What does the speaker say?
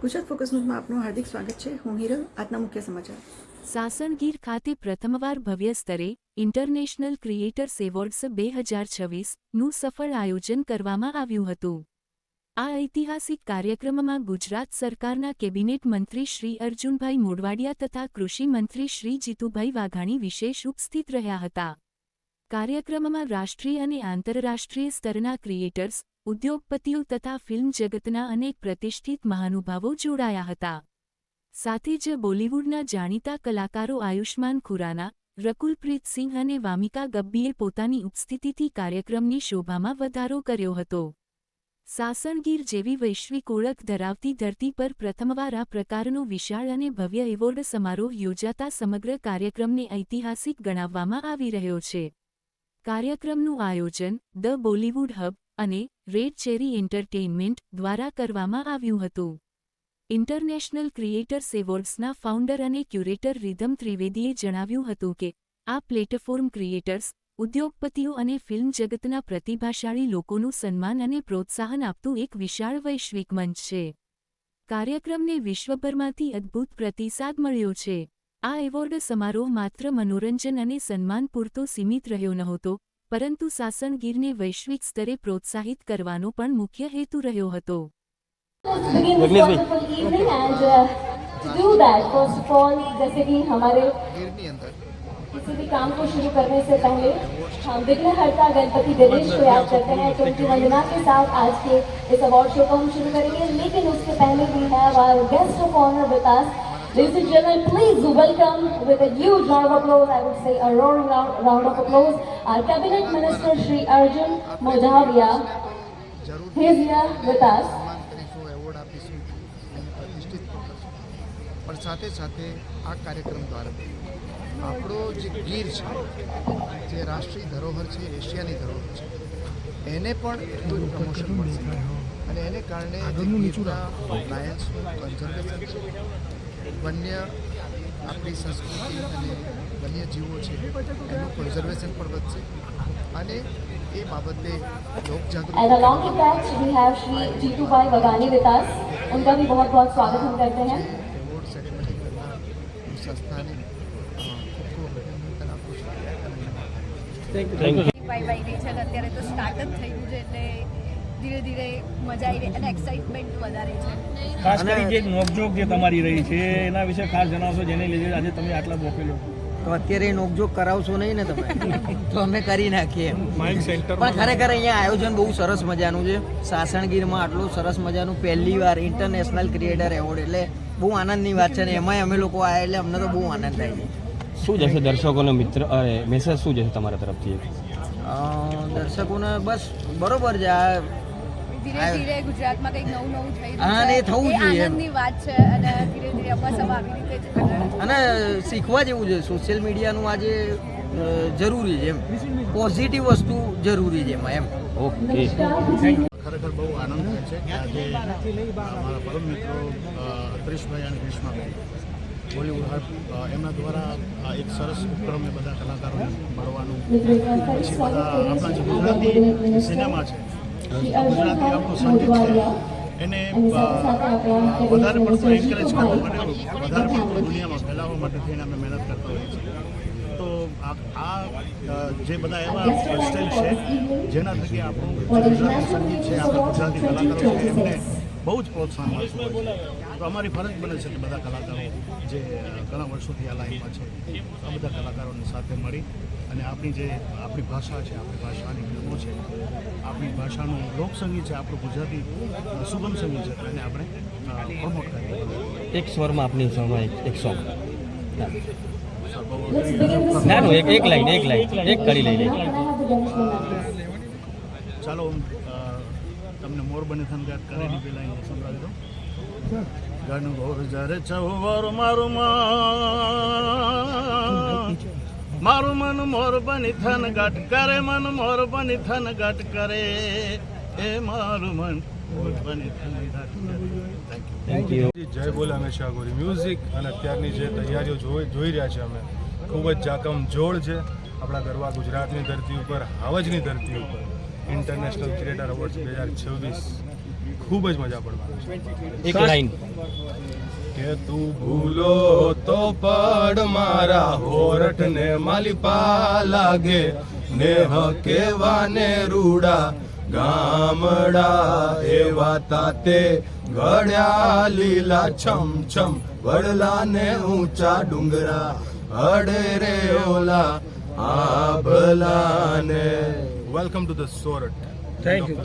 Gujarat focus ન્યૂઝમાં આપનું હાર્દિક સ્વાગત છે. હું હિરલ. આજના મુખ્ય સમાચાર. સાસણગીર ખાતે પ્રથમવાર ભવ્ય સ્તરે ઇન્ટરનેશનલ ક્રિએટર્સ એવોર્ડ્સ 2026નું સફળ આયોજન કરવામાં આવ્યું હતું. આ ઐતિહાસિક કાર્યક્રમમાં ગુજરાત સરકારના કેબિનેટ મંત્રી શ્રી અર્જુનભાઈ મોઢવાડિયા તથા કૃષિ મંત્રી શ્રી જીતુભાઈ વાઘાણી વિશેષ ઉપસ્થિત રહ્યા હતા. કાર્યક્રમમાં રાષ્ટ્રીય અને આંતરરાષ્ટ્રીય સ્તરના ક્રિએટર્સ, ઉદ્યોગપતિઓ તથા ફિલ્મ જગતના અનેક પ્રતિષ્ઠિત મહાનુભાવો જોડાયા હતા. સાથે જ બોલિવૂડના જાણીતા કલાકારો આયુષ્માન ખુરાના, રકુલપ્રીત સિંહ અને વામિકા ગબ્બીએ પોતાની ઉપસ્થિતિથી કાર્યક્રમની શોભામાં વધારો કર્યો હતો. સાસણગીર જેવી વૈશ્વિક ઓળખ ધરાવતી ધરતી પર પ્રથમવાર આ પ્રકારનો વિશાળ અને ભવ્ય એવોર્ડ સમારોહ યોજાતા સમગ્ર કાર્યક્રમને ઐતિહાસિક ગણાવવામાં આવી રહ્યો છે. કાર્યક્રમનું આયોજન ધ બોલિવૂડ હબ અને રેડ ચેરી એન્ટરટેઇનમેન્ટ દ્વારા કરવામાં આવ્યું હતું. ઇન્ટરનેશનલ ક્રિએટર્સ એવોર્ડ્સના ફાઉન્ડર અને ક્યુરેટર રિધમ ત્રિવેદીએ જણાવ્યું હતું કે આ પ્લેટફોર્મ ક્રિએટર્સ, ઉદ્યોગપતિઓ અને ફિલ્મ જગતના પ્રતિભાશાળી લોકોનું સન્માન અને પ્રોત્સાહન આપતું એક વિશાળ વૈશ્વિક મંચ છે. કાર્યક્રમને વિશ્વભરમાંથી અદ્ભુત પ્રતિસાદ મળ્યો છે. આ એવોર્ડ સમારોહ માત્ર મનોરંજન અને સન્માન પૂરતો સીમિત રહ્યો નહોતો, પરંતુ સાસણગીરને વૈશ્વિક સ્તરે પ્રોત્સાહિત કરવાનો પણ મુખ્ય હેતુ રહ્યો હતો. किसी भी काम को शुरू करने से पहले हम विघ्नहर्ता गणपति गणेश को याद करते हैं, तो उनकी वंदना के साथ आज के इस अवार्ड शो को हम शुरू करेंगे. लेकिन उसके पहले we have our guest of honor with us. Ladies and gentlemen, please welcome with a huge round of applause, I would say a roaring round of applause, our Cabinet Minister Shri Arjun Mohdawia. He is here with us. પણ સાથે સાથે આ કાર્યક્રમ દ્વારા આપણો જે ગીર છે, જે રાષ્ટ્રીય ધરોહર છે, એશિયાની ધરોહર છે, એને પણ એટલું જ પ્રમોશન મળશે. અને એને કારણે ગીરના લાયન્સનું કન્ઝર્વેશન છે, વન્ય આપણી સંસ્કૃતિ અને વન્ય જીવો છે એનું કન્ઝર્વેશન પણ વધશે. અને એ બાબતે લોકજાગૃતિ. And along with that we have Shri Jeetubhai Waghani with us. उनका भी बहुत बहुत स्वागत हम करते हैं. એવોર્ડ સેરેમની કરનાર સંસ્થાને ખૂબ અભિનંદન આપું છું. વાઈ રહી છે અને અત્યારે તો સ્ટાર્ટ જ થઈ ગયું છે, એટલે ધીરે ધીરે મજા આવી રહી અને એક્સાઇટમેન્ટ વધારે છે. ખાસ કરી જે નોકઝોક જે તમારી રહી છે એના વિશે ખાસ જણાવશો, જેને લીધે આજે તમે આટલા મોકલો. તો અત્યારે નોકઝોક કરાવશો નહીં ને તમે, તો અમે કરી નાખીએ. પણ ખરેખર અહીંયા આયોજન બહુ સરસ મજાનું છે. સાસણગીરમાં આટલું સરસ મજાનું પહેલી વાર ઇન્ટરનેશનલ ક્રિએટર એવોર્ડ એટલે બહુ આનંદની વાત છે. ને એમાંય અમે લોકો આવ્યા એટલે અમને તો બહુ આનંદ થાય છે. શું જશે દર્શકોનો મેસેજ શું જશે તમારા તરફથી? દર્શકોને બસ બરોબર છે. આ ધીરે ધીરે ગુજરાતમાં કંઈક નવું નવું થઈ હા, ને રહ્યું થવું છે, જોઈએ. એ આનંદની વાત છે. અને ધીરે ધીરે બસ હવે આવી રીતે જ આગળ અને શીખવા જેવું છે. સોશિયલ મીડિયાનું આજે જરૂરી છે, એમ પોઝિટિવ વસ્તુ જરૂરી છે એમાં એમ. ઓકે, ખરેખર બહુ આનંદ થાય છે કે આજે અમારા પરમ મિત્રો ક્રિશભાઈ અને ગ્રીષ્માભાઈ બોલિવૂડ હબ એમના દ્વારા એક સરસ ઉપક્રમને બધા કલાકારોને મળવાનું, પછી બધા આપણા જે ગુજરાતી સિનેમા છે, ગુજરાતી આપણું સંગીત છે, એને વધારે પડતું એન્કરેજ કરવા માટે, વધારે પડતું દુનિયામાં ફેલાવવા માટે થઈને અમે મહેનત કરતા હોઈએ છીએ. તો આ જે બધા એવા સ્ટેજ છે જેના થકી આપણું ગુજરાતી સંગીત છે, આપણા ગુજરાતી કલાકારો છે, એમને બહુ જ પ્રોત્સાહન મળતું હોય છે. તો અમારી ફરજ બને છે કે બધા કલાકારો જે ઘણા વર્ષોથી આ લાઈનમાં છે, આ બધા કલાકારોની સાથે મળી અને આપણી ભાષા છે, આપણી ભાષાની ફિલ્મો છે, આપણી ભાષાનું લોકસંગીત છે, આપણું ગુજરાતી સુગમ સંગીત છે, એને આપણે પ્રમોટ કરીએ. એક સ્વરમાં આપની સ્વરમાં એક સોંગ એક લાઈન એક કરી લઈ. ચાલો તમને મોર બને થન ગાટ કરેલી બે લાઈન સંભળાવી દો. ગણ ઘોર જરે ચૌવર મારું મન મોર બની થન ગાટ કરે, મન મોર બની થન ગાટ કરે, એ મારું મન મોર બની થન ગાટ કરે. Thank you. જય બોલે હંમેશા ગોરી મ્યુઝિક અને અત્યારની જે તૈયારીઓ જોઈ રહ્યા છે અમે, ખૂબ જ જાકમ જોડ છે. આપણા ગરબા ગુજરાતની ધરતી ઉપર, હાવજની ધરતી ઉપર ઇન્ટરનેશનલ ક્રિએટર એવોર્ડ્સ 2026 ખૂબ જ મજા પડવાની એક લાઈન કે તું ભૂલો તો પડ મારા હોરઠને માલિપા લાગે નેહ કેવાને રૂડા ગામડા એવા તાતે ઘડ્યા લીલા છમ છમ વડલાને ઊંચા ડુંગરા અડે રે ઓલા આભલાને welcome to the Sorath. Thank you.